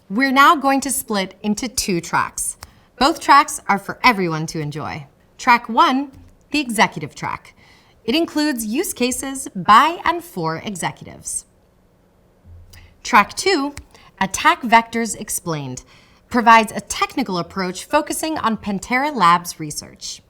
We're now going to split into two tracks. Both tracks are for everyone to enjoy. Track 1, the executive track. It includes use cases by and for executives. Track 2, Attack Vectors Explained, provides a technical approach focusing on Pentera Labs research.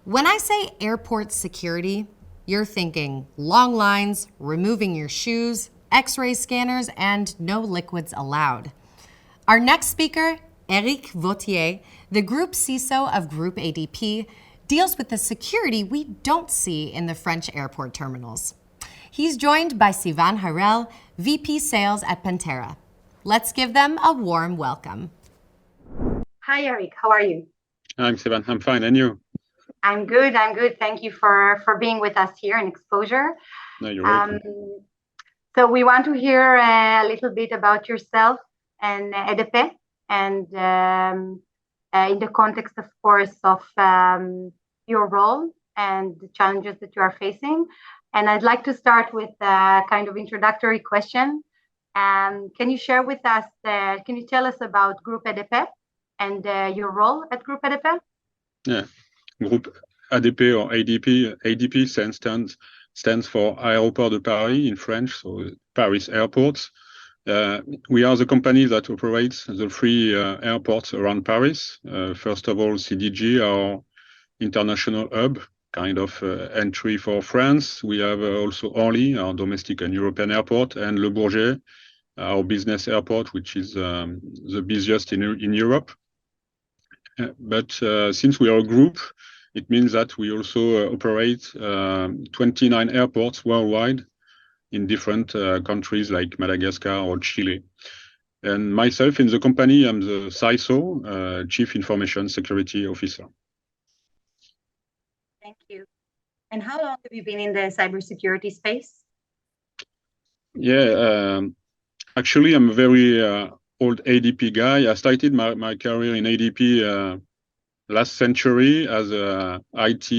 When I say airport security, you're thinking long lines, removing your shoes, X-ray scanners, and no liquids allowed. Our next speaker, Eric Vautier, the Group CISO of Group ADP, deals with the security we don't see in the French airport terminals. He's joined by Sival Harel, VP Sales at Pentera. Let's give them a warm welcome. Hi, Eric. How are you? I'm Sival. I'm fine. And you? I'm good. Thank you for being with us here in Exposure. No, you're welcome. So we want to hear a little bit about yourself and ADP, and in the context, of course, of your role and the challenges that you are facing. And I'd like to start with a kind of introductory question. Can you share with us, can you tell us about Group ADP and your role at Group ADP? Yeah, Group ADP or ADP. ADP stands for Aéroport de Paris in French, so Paris airports. We are the company that operates the three airports around Paris. First of all, CDG, our international hub, kind of entry for France. We have also Orly, our domestic and European airport, and Le Bourget, our business airport, which is the busiest in Europe. But since we are a group, it means that we also operate 29 airports worldwide in different countries like Madagascar or Chile. And myself in the company, I'm the CISO, Chief Information Security Officer. Thank you. And how long have you been in the cybersecurity space? Yeah, actually, I'm a very old ADP guy. I started my career in ADP last century as a IT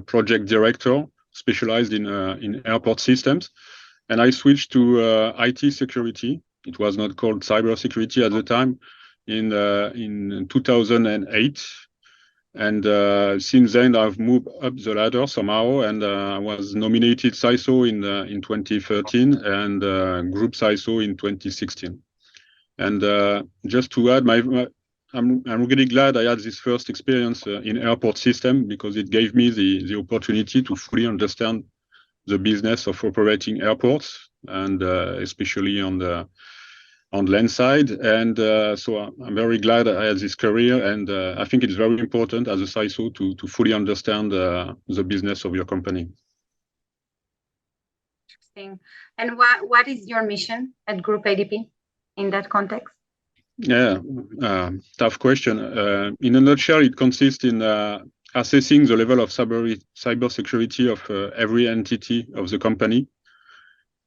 project director, specialized in airport systems. And I switched to IT security. It was not called cybersecurity at the time, in 2008. And since then, I've moved up the ladder somehow, and I was nominated CISO in 2013 and Group CISO in 2016. And just to add, I'm really glad I had this first experience in airport system, because it gave me the opportunity to fully understand the business of operating airports, and especially on the land side. And so I'm very glad I had this career, and I think it's very important as a CISO to fully understand the business of your company. Interesting. And what is your mission at Group ADP in that context? Yeah, tough question. In a nutshell, it consists in assessing the level of cybersecurity of every entity of the company,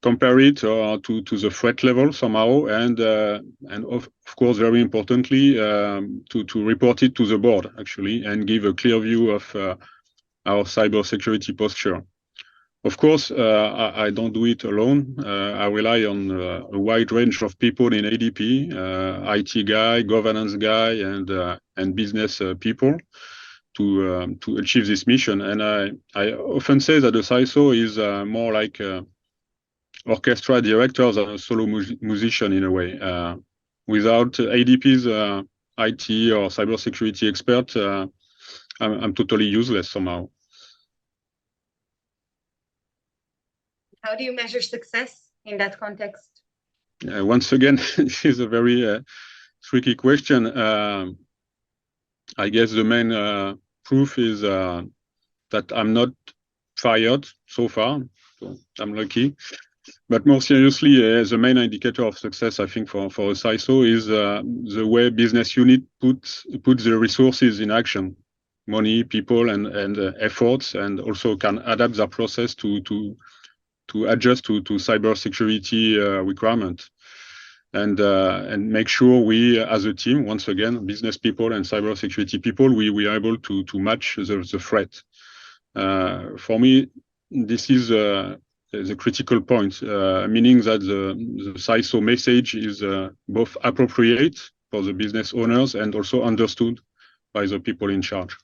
compare it to the threat level somehow, and of course, very importantly, to report it to the board, actually, and give a clear view of our cybersecurity posture. Of course, I don't do it alone. I rely on a wide range of people in ADP, IT guy, governance guy, and business people to achieve this mission. And I often say that the CISO is more like orchestra director than a solo musician in a way. Without ADP's IT or cybersecurity expert, I'm totally useless somehow. How do you measure success in that context? Once again, this is a very tricky question. I guess the main proof is that I'm not fired so far, so I'm lucky. But more seriously, the main indicator of success, I think, for a CISO is the way business unit puts the resources in action, money, people, and efforts, and also can adapt their process to adjust to cybersecurity requirement, and make sure we, as a team, once again, business people and cybersecurity people, we are able to match the threat. For me, this is the critical point, meaning that the CISO message is both appropriate for the business owners and also understood by the people in charge.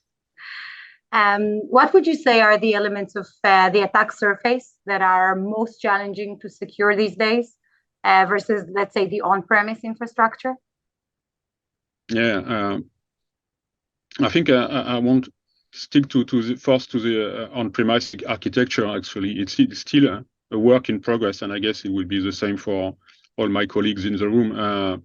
What would you say are the elements of the attack surface that are most challenging to secure these days versus, let's say, the on-premise infrastructure? Yeah, I think I won't stick to the on-premise architecture. Actually, it's still a work in progress, and I guess it will be the same for all my colleagues in the room.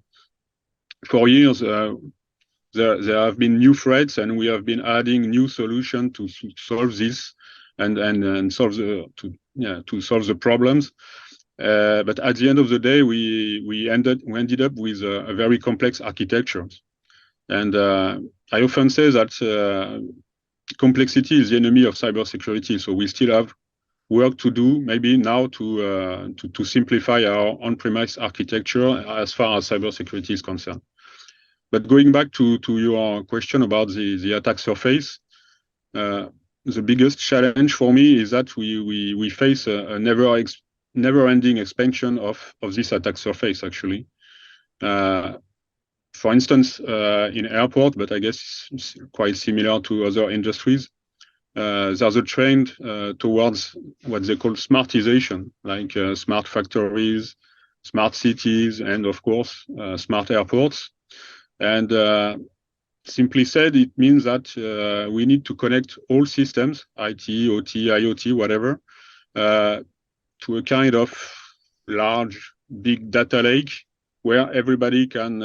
For years, there have been new threats, and we have been adding new solutions to solve this and solve the problems. But at the end of the day, we ended up with a very complex architecture. And I often say that complexity is the enemy of cybersecurity. So we still have work to do, maybe now to simplify our on-premise architecture as far as cybersecurity is concerned. But going back to your question about the attack surface, the biggest challenge for me is that we face a never-ending expansion of this attack surface, actually. For instance, in airport, but I guess it's quite similar to other industries, there's a trend towards what they call smartization, like smart factories, smart cities, and of course, smart airports. And simply said, it means that we need to connect all systems, IT, OT, IoT, whatever, to a kind of large, big data lake where everybody can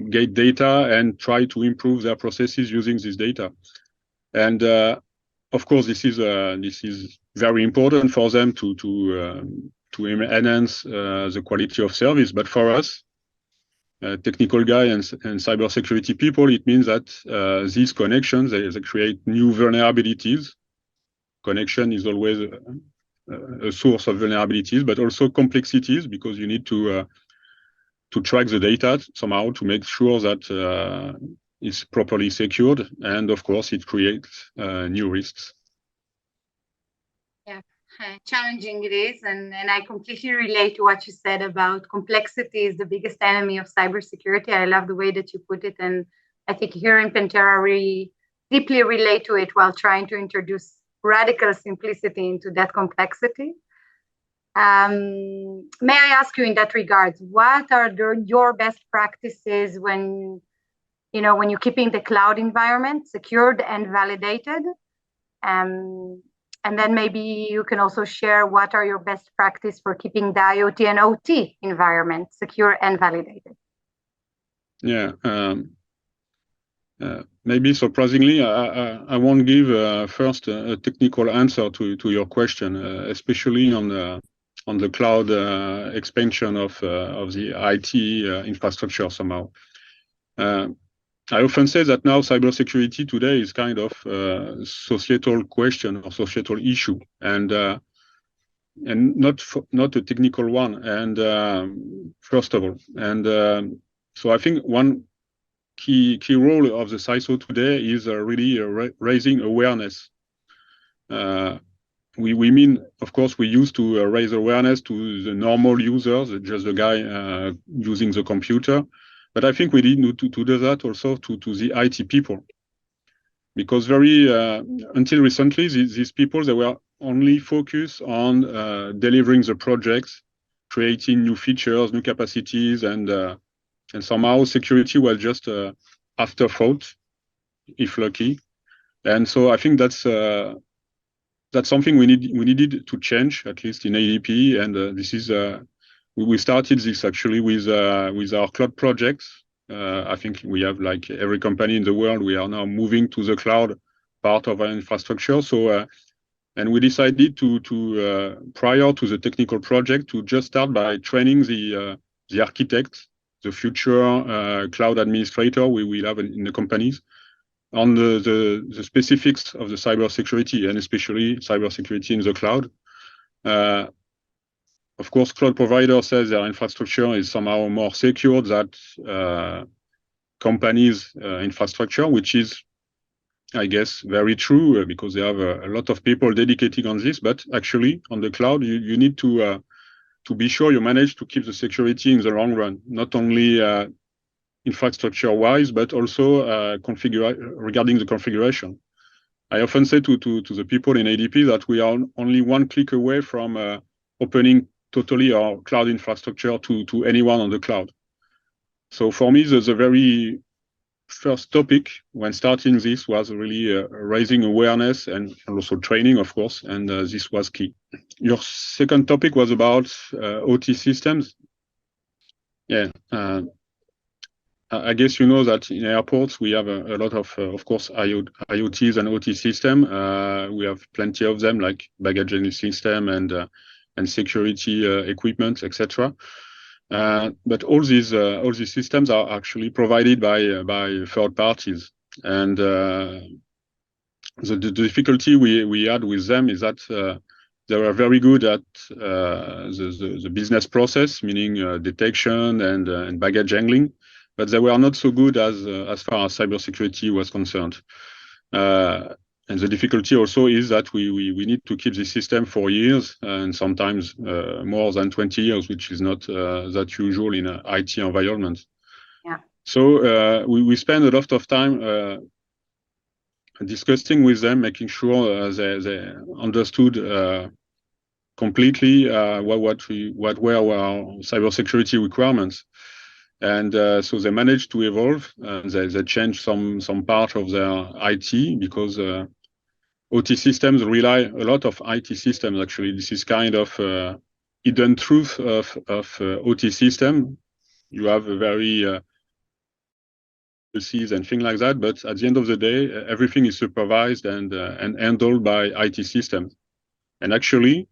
get data and try to improve their processes using this data. And of course, this is very important for them to enhance the quality of service. But for us, technical guy and cybersecurity people, it means that these connections they create new vulnerabilities. Connection is always a source of vulnerabilities, but also complexities, because you need to track the data somehow to make sure that it's properly secured, and of course it creates new risks. Yeah, challenging it is, and I completely relate to what you said about complexity is the biggest enemy of cybersecurity. I love the way that you put it, and I think here in Pentera we deeply relate to it while trying to introduce radical simplicity into that complexity. May I ask you in that regard, what are your best practices when you're keeping the cloud environment secured and validated? And then maybe you can also share what are your best practice for keeping the IoT and OT environment secure and validated? Yeah, maybe surprisingly, I won't give first a technical answer to your question, especially on the cloud expansion of the IT infrastructure somehow. I often say that now cybersecurity today is kind of a societal question or societal issue, and not a technical one. And first of all, and so I think one key role of the CISO today is really raising awareness. We mean, of course, we used to raise awareness to the normal users, just the guy using the computer. But I think we need to do that also to the IT people. Because until recently, these people, they were only focused on delivering the projects, creating new features, new capacities, and somehow security was just afterthought, if lucky. And so I think that's something we needed to change, at least in ADP. And this is we started this actually with our cloud projects. I think we have, like every company in the world, we are now moving to the cloud part of our infrastructure. So and we decided to prior to the technical project to just start by training the architect, the future cloud administrator we will have in the companies, on the specifics of the cybersecurity, and especially cybersecurity in the cloud. Of course, cloud provider says their infrastructure is somehow more secure than companies' infrastructure, which is I guess, very true because they have a lot of people dedicated on this. But actually, on the cloud, you need to be sure you manage to keep the security in the long run, not only infrastructure-wise, but also regarding the configuration. I often say to the people in ADP that we are only one click away from opening totally our cloud infrastructure to anyone on the cloud. So for me, the very first topic when starting this was really raising awareness and also training, of course, and this was key. Your second topic was about OT systems. Yeah, I guess you know that in airports we have a lot of course, IoTs and OT system. We have plenty of them, like baggage handling system and security equipment, etc. But all these systems are actually provided by third parties, and the difficulty we had with them is that they were very good at the business process, meaning detection and baggage handling, but they were not so good as far as cybersecurity was concerned. And the difficulty also is that we need to keep the system for years and sometimes more than 20 years, which is not that usual in an IT environment. Yeah. So we spend a lot of time discussing with them, making sure they understood completely what were our cybersecurity requirements. And so they managed to evolve. They changed some part of their IT because OT systems rely a lot of IT systems. Actually, this is kind of hidden truth of OT system. You have a very policies and things like that, but at the end of the day, everything is supervised and handled by IT systems. And actually,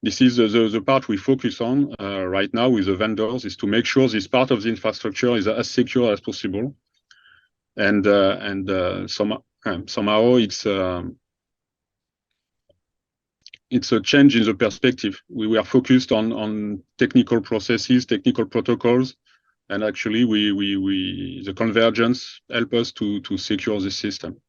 this is the part we focus on right now with the vendors, is to make sure this part of the infrastructure is as secure as possible. And somehow it's a change in the perspective. We were focused on technical processes, technical protocols, and actually the convergence help us to secure the system.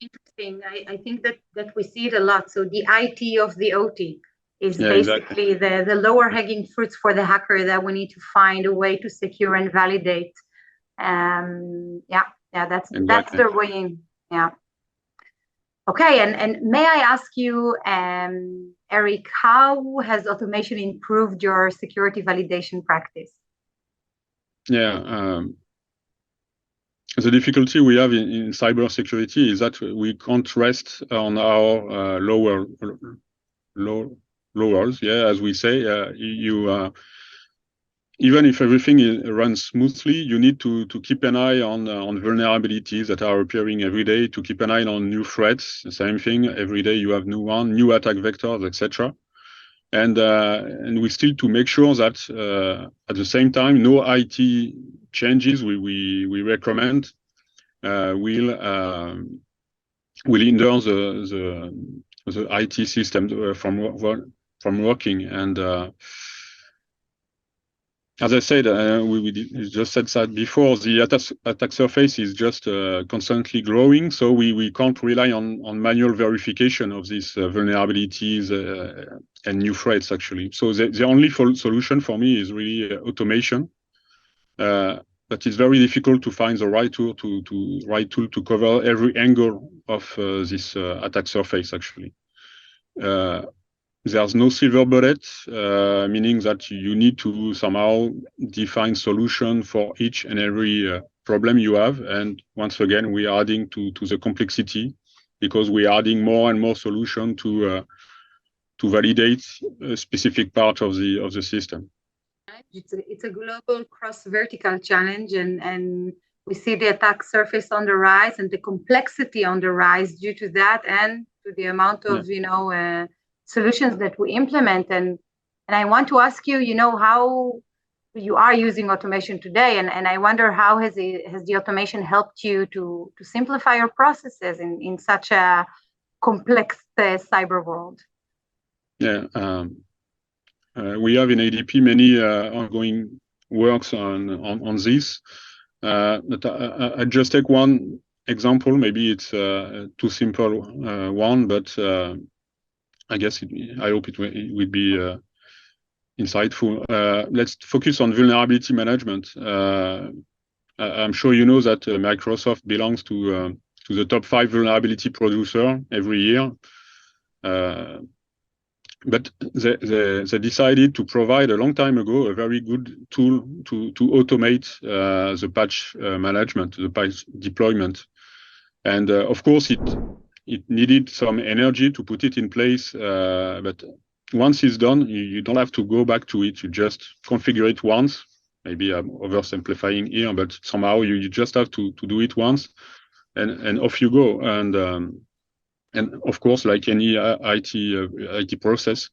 Interesting. I think that we see it a lot. So the IT of the OT is basically exactly the lower hanging fruits for the hacker that we need to find a way to secure and validate. That's the way in. Yeah. Okay, and may I ask you, Eric, how has automation improved your security validation practice? Yeah, the difficulty we have in cybersecurity is that we can't rest on our lowers. Yeah, as we say, even if everything runs smoothly, you need to keep an eye on vulnerabilities that are appearing every day, to keep an eye on new threats. The same thing, every day you have new attack vectors, etc. And we still to make sure that at the same time, no IT changes we recommend will hinder the IT system from working. And as I said, we just said that before, the attack surface is just constantly growing, so we can't rely on manual verification of these vulnerabilities and new threats, actually. So the only solution for me is really automation. But it's very difficult to find the right tool to cover every angle of this attack surface, actually. There's no silver bullet, meaning that you need to somehow define solution for each and every problem you have. And once again, we are adding to the complexity because we are adding more and more solution to validate a specific part of the system. It's a global cross-vertical challenge, and we see the attack surface on the rise and the complexity on the rise due to that and to the amount of solutions that we implement. And I want to ask you, how you are using automation today, and I wonder how has the automation helped you to simplify your processes in such a complex cyber world? Yeah. We have in ADP many ongoing works on this. But I just take one example. Maybe it's too simple one, but I guess I hope it will be insightful. Let's focus on vulnerability management. I'm sure you know that Microsoft belongs to the top 5 vulnerability producer every year. But they decided to provide a long time ago a very good tool to automate the patch management, the patch deployment. And of course, it needed some energy to put it in place. But once it's done, you don't have to go back to it. You just configure it once. Maybe I'm oversimplifying here, but somehow you just have to do it once, and off you go. And of course, like any IT process,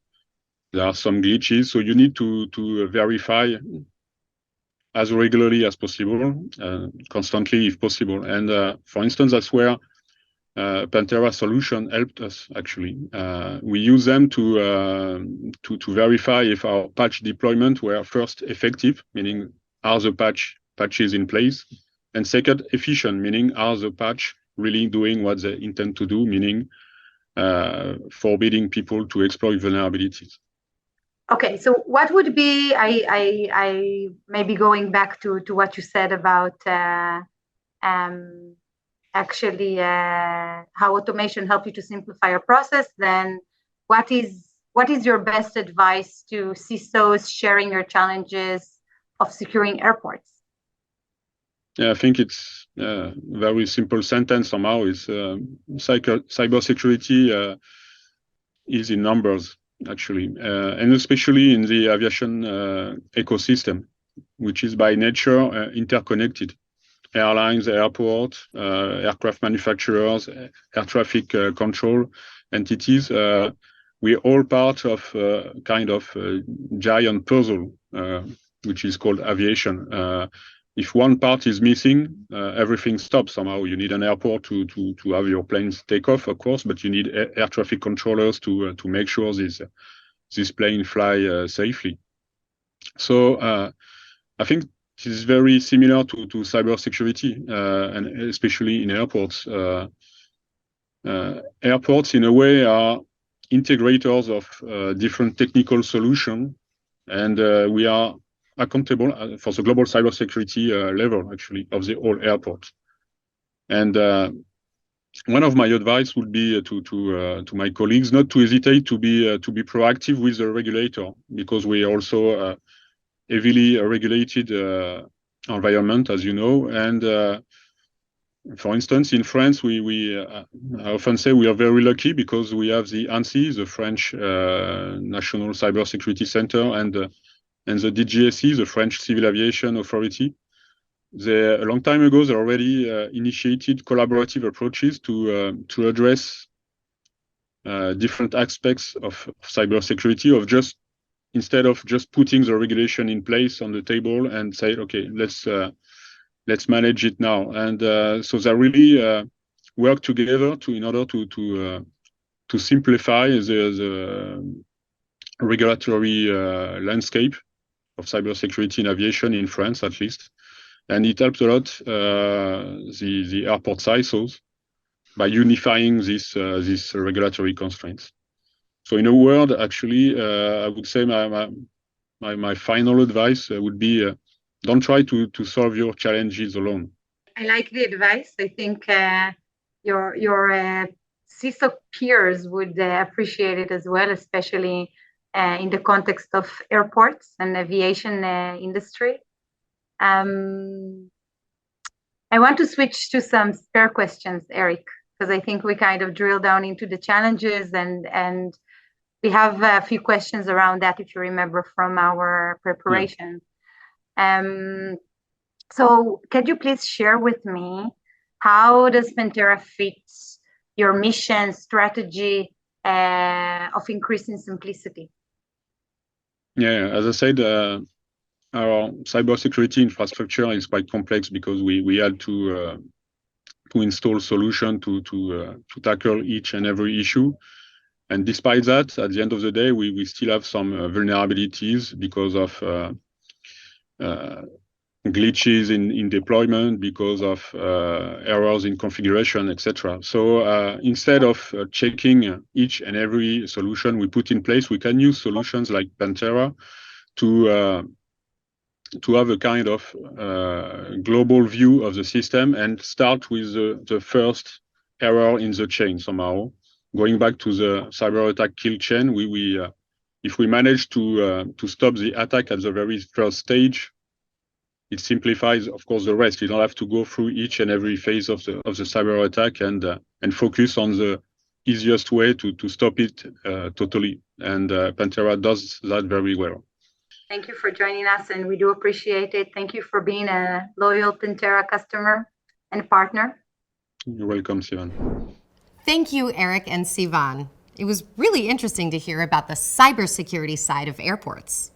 there are some glitches, so you need to verify as regularly as possible, constantly if possible. And for instance, that's where Pentera solution helped us. Actually, we use them to verify if our patch deployment were first effective, meaning are the patches in place, and second efficient, meaning are the patch really doing what they intend to do, meaning forbidding people to exploit vulnerabilities. Okay, so what would be, I maybe going back to what you said about actually how automation help you to simplify your process, then what is your best advice to CISOs sharing your challenges of securing airports? Yeah, I think it's a very simple sentence somehow. Is cybersecurity is in numbers, actually, and especially in the aviation ecosystem, which is by nature interconnected. Airlines, airport, aircraft manufacturers, air traffic control entities. We're all part of kind of giant puzzle, which is called aviation. If one part is missing, everything stops somehow. You need an airport to have your planes take off, of course, but you need air traffic controllers to make sure this plane fly safely. So I think this is very similar to cybersecurity, and especially in airports. Airports, in a way, are integrators of different technical solutions, and we are accountable for the global cybersecurity level, actually, of the whole airport. And one of my advice would be to my colleagues not to hesitate to be proactive with the regulator, because we are also heavily regulated environment, as you know. And for instance, in France, I often say we are very lucky because we have the ANSSI, the French National Cybersecurity Center, and the DGSE, the French Civil Aviation Authority. A long time ago, they already initiated collaborative approaches to address different aspects of cybersecurity, instead of just putting the regulation in place on the table and say, okay, let's manage it now. And so they really work together in order to simplify the regulatory landscape of cybersecurity in aviation in France, at least. And it helps a lot the airport CISOs by unifying these regulatory constraints. So in a word, actually, I would say my final advice would be don't try to solve your challenges alone. I like the advice. I think your CISO peers would appreciate it as well, especially in the context of airports and aviation industry. I want to switch to some spare questions, Eric, because I think we kind of drill down into the challenges, and we have a few questions around that, if you remember from our preparation. Yeah. So could you please share with me, how does Pentera fit your mission strategy of increasing simplicity? Yeah, as I said, our cybersecurity infrastructure is quite complex because we had to install solution to tackle each and every issue. And despite that, at the end of the day, we still have some vulnerabilities because of glitches in deployment because of errors in configuration, etc. So instead of checking each and every solution we put in place, we can use solutions like Pentera to have a kind of global view of the system and start with the first error in the chain somehow. Going back to the cyber attack kill chain, if we manage to stop the attack at the very first stage, it simplifies, of course, the rest. You don't have to go through each and every phase of the cyber attack and focus on the easiest way to stop it totally. And Pentera does that very well. Thank you for joining us, and we do appreciate it. Thank you for being a loyal Pentera customer and partner. You're welcome, Sivan. Thank you, Eric and Sivan. It was really interesting to hear about the cybersecurity side of airports.